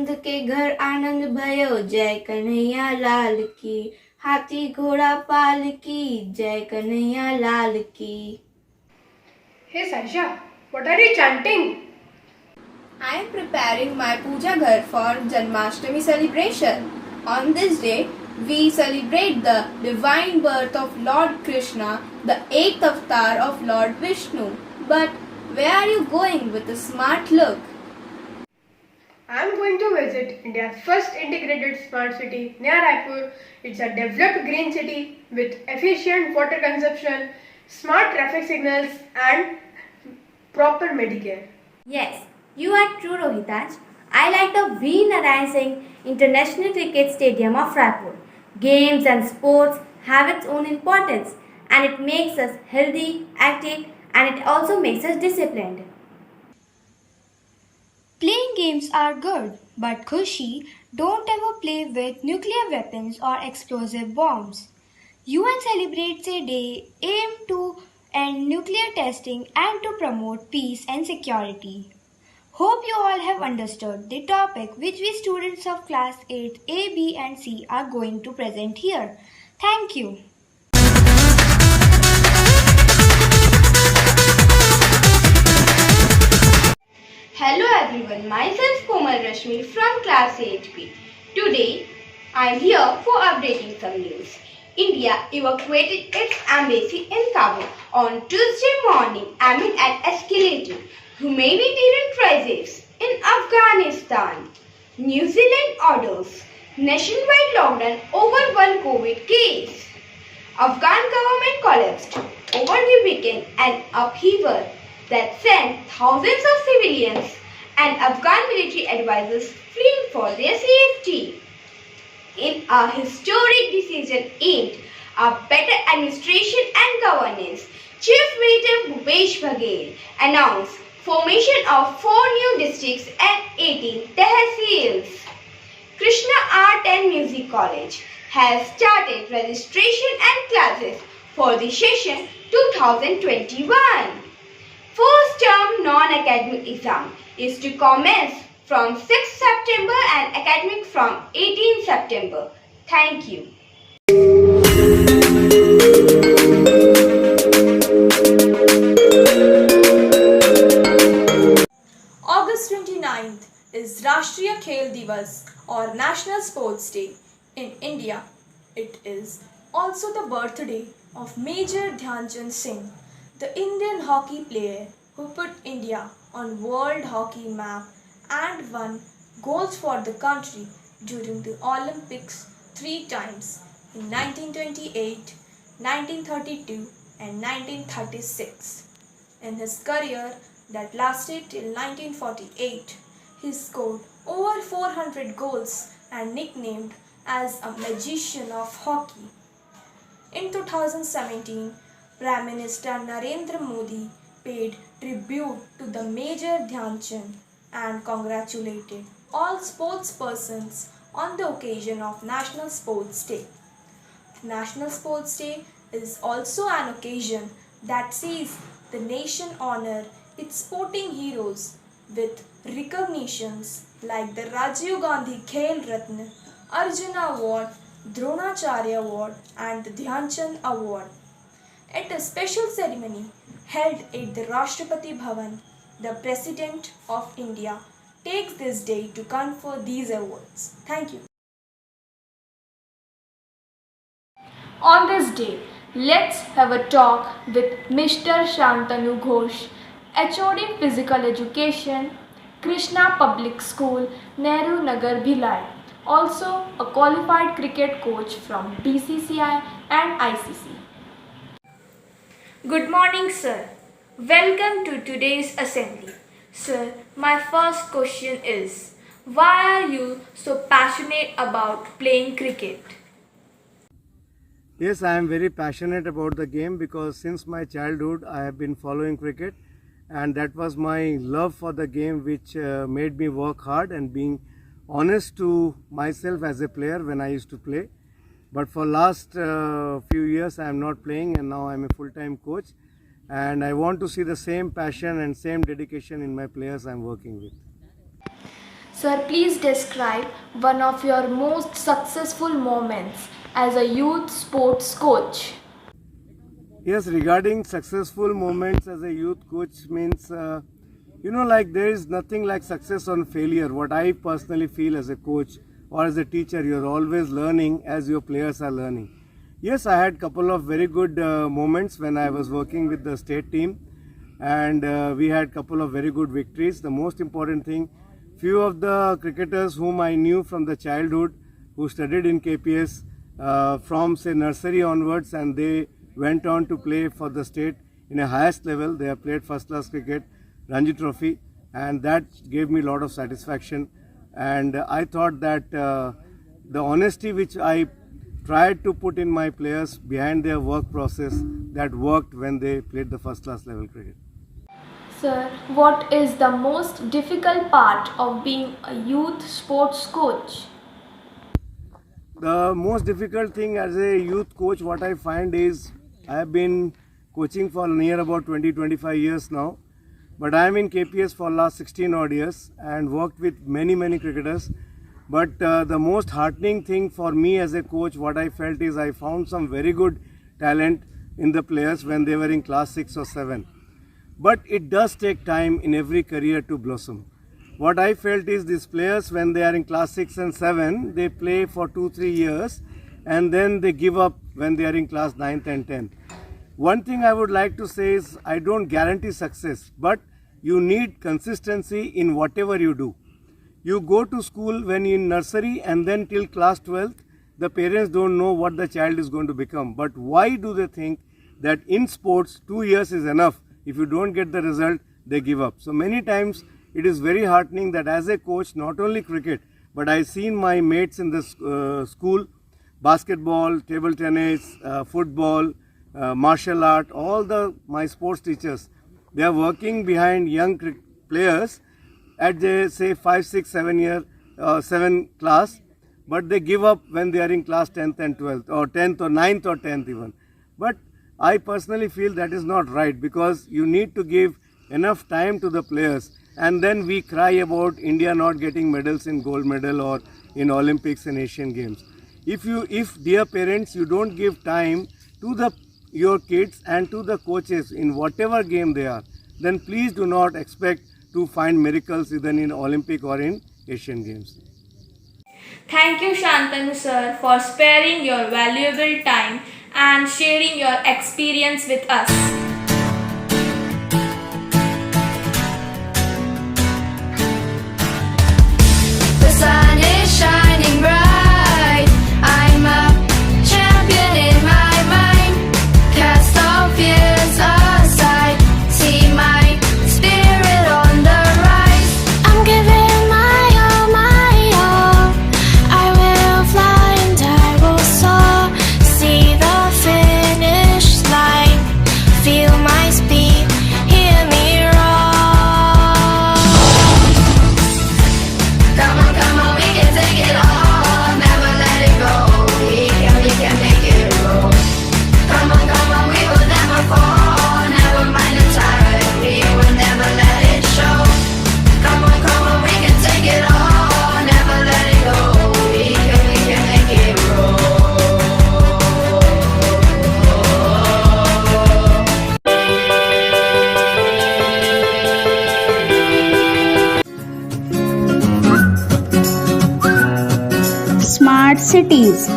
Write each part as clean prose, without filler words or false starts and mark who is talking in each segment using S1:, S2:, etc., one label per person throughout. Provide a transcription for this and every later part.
S1: नंद के घर आनंद भयो, जय कन्हैया लाल की। हाथी घोड़ा पाल की, जय कन्हैया लाल की।
S2: Hey Saisha, what are you chanting?
S1: I am preparing my puja ghar for Janmashtami celebration. On this day, we celebrate the divine birth of Lord Krishna, the eighth avatar of Lord Vishnu. But where are you going with a smart look?
S2: I am going to visit India's first integrated smart city near Raipur. It's a developed green city with efficient water consumption, smart traffic signals, and proper Medicare.
S3: Yes, you are true, Rohitaj. I like the V. Narayan Singh International Cricket Stadium of Raipur. Games and sports have its own importance, and it makes us healthy, active, and it also makes us disciplined.
S4: Playing games are good, but Khushi, don't ever play with nuclear weapons or explosive bombs. UN celebrates a day aimed to end nuclear testing and to promote peace and security. Hope you all have understood the topic which we students of class 8 A, B and C are going to present here. Thank you.
S1: Hello everyone, myself Komal Rashmi from class 8B. Today, I am here for updating some news. India evacuated its embassy in Kabul on Tuesday morning amid an escalating humanitarian crisis in Afghanistan. New Zealand orders nationwide lockdown over one COVID case. Afghan government collapsed over the weekend, an upheaval that sent thousands of civilians and Afghan military advisors fleeing for their safety. In a historic decision aimed at better administration and governance, Chief Minister Bhupesh Baghel announced formation of 4 new districts and 18 tehsils. Krishna Art and Music College has started registration and classes for the session 2021. First term non-academic exam is to commence from 6th September and academic from 18th September. Thank you.
S5: August 29th is Rashtriya Khel Divas or National Sports Day in India. It is also the birthday of Major Dhyan Chand Singh, the Indian hockey player who put India on world hockey map and won goals for the country during the Olympics 3 times in 1928, 1932 and 1936. In his career that lasted till 1948, he scored over 400 goals and nicknamed as a magician of hockey. In 2017, Prime Minister Narendra Modi paid tribute to the Major Dhyan Chand and congratulated all sports persons on the occasion of National Sports Day. National Sports Day is also an occasion that sees the nation honor its sporting heroes with recognitions like the Rajiv Gandhi Khel Ratna, Arjuna Award, Dronacharya Award and the Dhyan Chand Award. At a special ceremony held at the Rashtrapati Bhavan, the President of India takes this day to confer these awards. Thank you. On this day, let's have a talk with Mr. Shantanu Ghosh, HOD Physical Education, Krishna Public School, Nehru Nagar Bhilai, also a qualified cricket coach from BCCI and ICC. Good morning, sir. Welcome to today's assembly. Sir, my first question is, why are you so passionate about playing cricket?
S6: Yes, I am very passionate about the game because since my childhood I have been following cricket, and that was my love for the game which made me work hard and being honest to myself as a player when I used to play. But for last few years I am not playing, and now I am a full-time coach, and I want to see the same passion and same dedication in my players I am working with.
S5: Sir, please describe one of your most successful moments as a youth sports coach.
S6: Yes, regarding successful moments as a youth coach means, like there is nothing like success on failure. What I personally feel as a coach or as a teacher, you're always learning as your players are learning. Yes, I had couple of very good moments when I was working with the state team, and we had couple of very good victories. The most important thing, few of the cricketers whom I knew from the childhood, who studied in KPS from say nursery onwards, and they went on to play for the state in a highest level. They have played first class cricket, Ranji Trophy, and that gave me a lot of satisfaction. And I thought that the honesty which I tried to put in my players behind their work process, that worked when they played the first class level cricket.
S5: Sir, what is the most difficult part of being a youth sports coach?
S6: The most difficult thing as a youth coach, what I find is, I have been coaching for near about 20-25 years now, but I am in KPS for last 16 odd years and worked with many cricketers. But the most heartening thing for me as a coach, what I felt is, I found some very good talent in the players when they were in class 6 or 7. But it does take time in every career to blossom. What I felt is, these players, when they are in class 6 and 7, they play for 2-3 years and then they give up when they are in class 9th and 10th. One thing I would like to say is, I don't guarantee success, but you need consistency in whatever you do. You go to school when you're in nursery and then till class 12th, the parents don't know what the child is going to become. But why do they think that in sports 2 years is enough? If you don't get the result, they give up. So many times it is very heartening that as a coach, not only cricket, but I've seen my mates in the school, basketball, table tennis, football, martial art, all my sports teachers, they are working behind young players at the say 5, 6, 7 class, but they give up when they are in class 10th and 12th or 10th or 9th or 10th even. But I personally feel that is not right, because you need to give enough time to the players, and then we cry about India not getting medals in gold medal or in Olympics and Asian Games. If dear parents, you don't give time to your kids and to the coaches in whatever game they are, then please do not expect to find miracles either in Olympic or in Asian Games.
S5: Thank you, Shantanu sir, for sparing your valuable time and sharing your experience with us.
S7: The sun is shining bright. I'm a champion in my mind. Cast all fears aside. See my spirit on the rise. I'm giving my all. I will fly and I will soar. See the finish line. Feel my speed. Hear me roar. Come on, we can take it all. Never let it go. We can make it roll. Come on, we will never fall. Never mind the tide. We will never let it show. Come on, we can take it all. Never let it go. We can make it roll.
S8: Smart cities.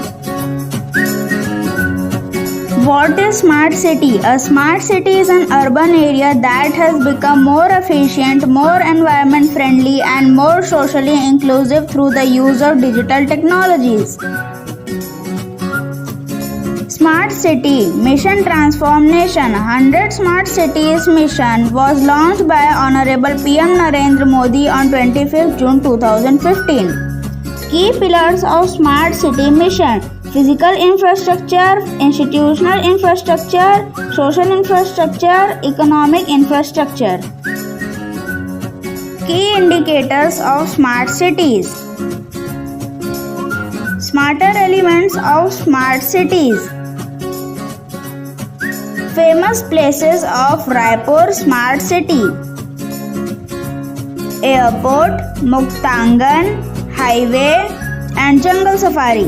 S8: What is smart city? A smart city is an urban area that has become more efficient, more environment friendly, and more socially inclusive through the use of digital technologies. Smart City Mission Transform Nation 100 Smart Cities Mission was launched by Honorable PM Narendra Modi on 25th June 2015. Key pillars of Smart City Mission: physical infrastructure, institutional infrastructure, social infrastructure, economic infrastructure. Key indicators of smart cities: smarter elements of smart cities. Famous places of Raipur Smart City. airport, Muktangan, highway, and jungle safari.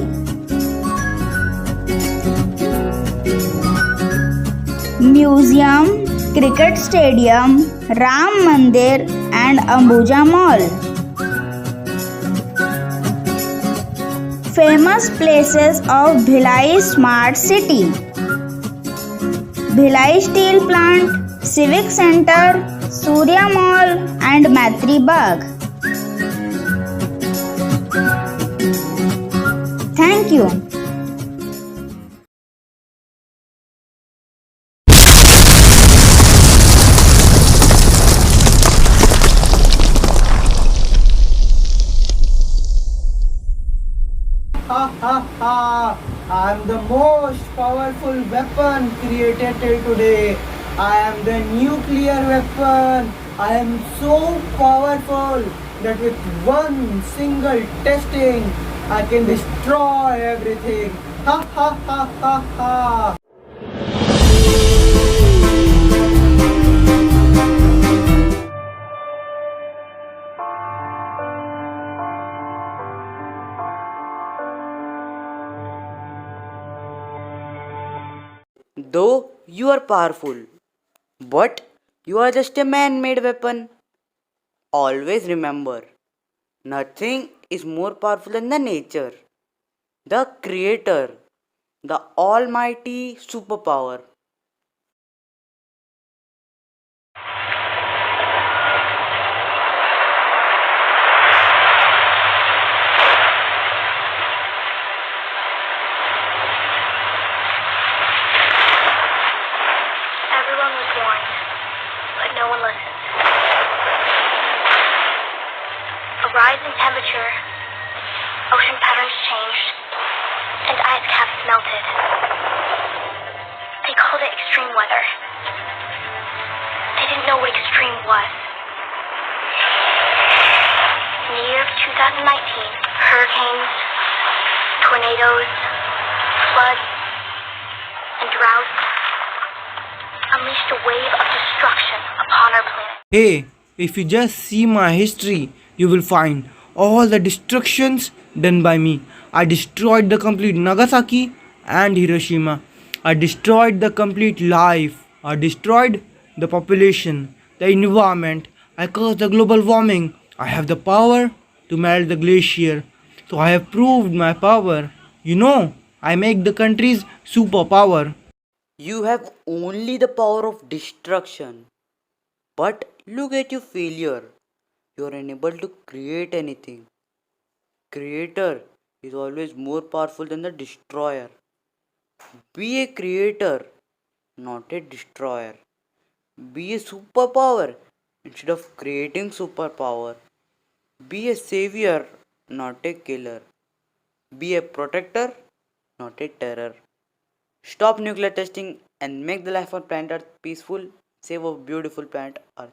S8: Museum, cricket stadium, Ram Mandir, and Ambuja Mall. Famous places of Bhilai Smart City: Bhilai Steel Plant, Civic Center, Surya Mall, and Matri Bagh. Thank you.
S9: Ha ha ha! I am the most powerful weapon created till today. I am the nuclear weapon. I am so powerful that with one single testing, I can destroy everything. Ha ha ha ha ha!
S10: Though you are powerful, but you are just a man made weapon. Always remember, nothing is more powerful than the nature, the creator, the almighty superpower.
S11: Everyone was warned, but no one listened. A rise in temperature, ocean patterns changed, and ice caps melted. They called it extreme weather. They didn't know what extreme was. In the year of 2019, hurricanes, tornadoes, floods, and droughts unleashed a wave of destruction upon our planet.
S9: Hey, if you just see my history, you will find all the destructions done by me. I destroyed the complete Nagasaki and Hiroshima. I destroyed the complete life. I destroyed the population, the environment. I caused the global warming. I have the power to melt the glacier. So I have proved my power. You know, I make the country's superpower.
S10: You have only the power of destruction. But look at your failure. You are unable to create anything. Creator is always more powerful than the destroyer. Be a creator, not a destroyer. Be a superpower instead of creating superpower. Be a savior, not a killer. Be a protector, not a terror. Stop nuclear testing and make the life on planet Earth peaceful. Save our beautiful planet Earth.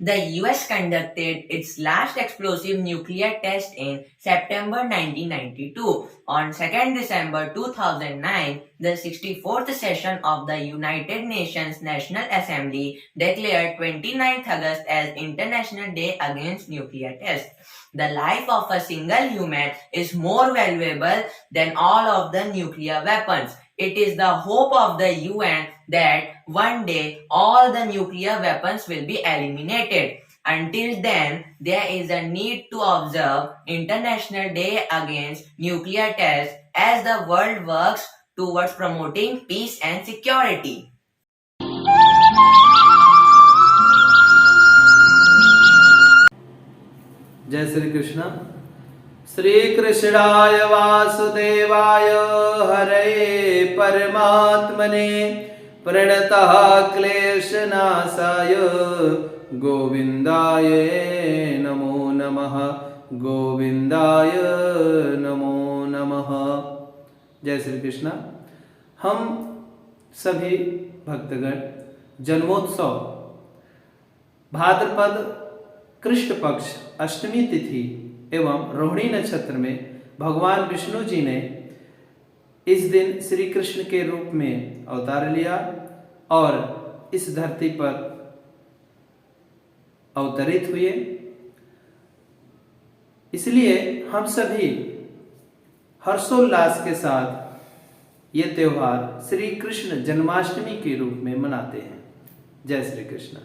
S12: The US conducted its last explosive nuclear test in September 1992. On 2nd December 2009, the 64th session of the United Nations National Assembly declared 29th August as International Day Against Nuclear Tests. The life of a single human is more valuable than all of the nuclear weapons. It is the hope of the UN that one day all the nuclear weapons will be eliminated. Until then, there is a need to observe International Day Against Nuclear Tests as the world works towards promoting peace and security.
S13: जय श्री कृष्ण। श्री कृष्णाय वासुदेवाय हरे परमात्मने प्रणतः क्लेशनाशाय गोविंदाय नमो नमः गोविंदाय नमो नमः। जय श्री कृष्ण। हम सभी भक्तगण जन्मोत्सव भाद्रपद कृष्ण पक्ष अष्टमी तिथि एवं रोहिणी नक्षत्र में भगवान विष्णु जी ने इस दिन श्री कृष्ण के रूप में अवतार लिया और इस धरती पर अवतरित हुए इसलिए हम सभी हर्षोल्लास के साथ ये त्योहार श्री कृष्ण जन्माष्टमी के रूप में मनाते हैं। जय श्री कृष्ण।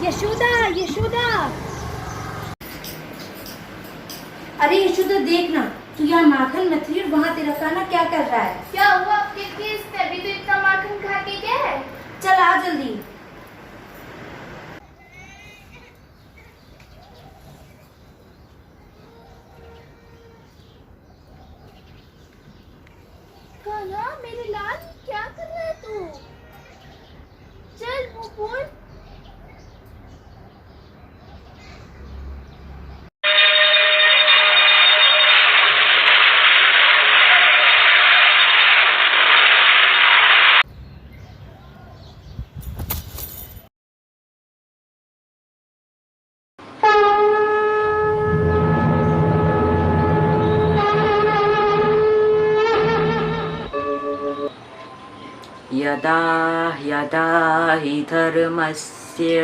S3: यशोदा, यशोदा! अरे यशोदा देखना, तू यहाँ माखन मत ली और वहाँ तेरा कान्हा क्या कर रहा है?
S1: क्या हुआ आपके केस पे? अभी तो इतना माखन खा के गया है।
S3: चल आ जल्दी।
S1: कान्हा मेरे लाल, क्या कर रहा है तू? चल मुंह बोल।
S10: यदा यदा हि धर्मस्य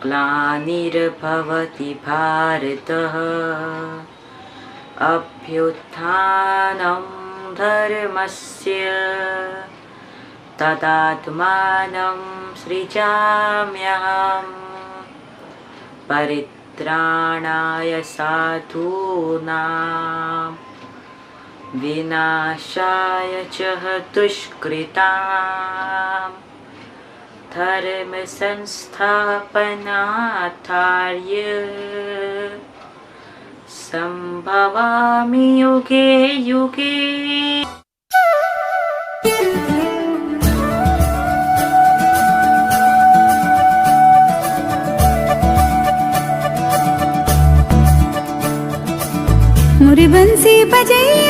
S10: ग्लानिर्भवति भारतः अभ्युत्थानं धर्मस्य तदात्मानं सृजाम्यहम् परित्राणाय साधूनां विनाशाय च दुष्कृतां धर्म संस्थापनार्थाय संभवामि युगे युगे।
S7: मुरी बंसी बजैया